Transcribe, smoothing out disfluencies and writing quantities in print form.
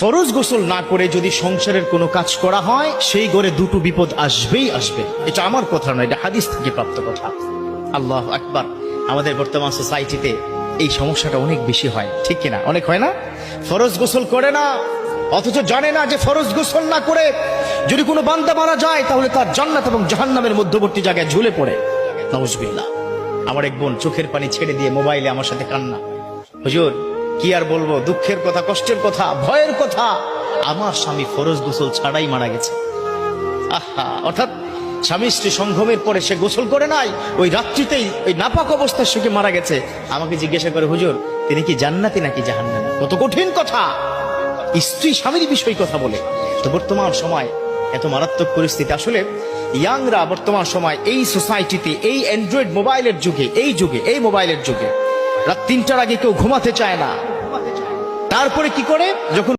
ফরজ গোসল না করে যদি সংসারের কোনো কাজ করা হয় সেই ঘরে দুটো বিপদ আসবেই আসবে। এটা আমার কথা নয়, এটা হাদিস থেকে প্রাপ্ত কথা। আল্লাহু আকবার। আমাদের বর্তমান সোসাইটিতে এই সমস্যাটা অনেক বেশি হয়, ঠিক কিনা? অনেক হয় না? ফরজ গোসল করে না, অথচ জানে না যে ফরজ গোসল না করে যদি কোনো বান্দা মারা যায় তাহলে তার জান্নাত এবং জাহান্নামের মধ্যবর্তী জায়গায় ঝুলে পড়ে। নাউজুবিল্লাহ। আমার এক বোন চোখের পানি ছেড়ে দিয়ে মোবাইলে আমার সাথে কান্না, হুজুর কি আর বলবো, দুঃখের কথা, কষ্টের কথা, ভয়ের কথা, আমার স্বামী ফরজ গোসল ছাড়াই মারা গেছে। আহা, অর্থাৎ স্বামী স্ত্রী সংগমের পরে সে গোসল করে নাই, ওই রাত্রিতেই ওই নাপাক অবস্থায় সুখে মারা গেছে। আমাকে জিজ্ঞাসা করে, হুজুর তিনি কি জান্নাতি নাকি জাহান্নামী? কত কঠিন কথা, স্ত্রী স্বামীর বিষয় কথা বলে। তো বর্তমান সময় এত মারাত্মক পরিস্থিতি, আসলে ইয়াংরা বর্তমান সময় এই সোসাইটিতে, এই অ্যান্ড্রয়েড মোবাইলের যুগে, এই মোবাইলের যুগে রাত 3টার আগে কেউ ঘুমাতে চায় না। তারপরে কি করে, যখন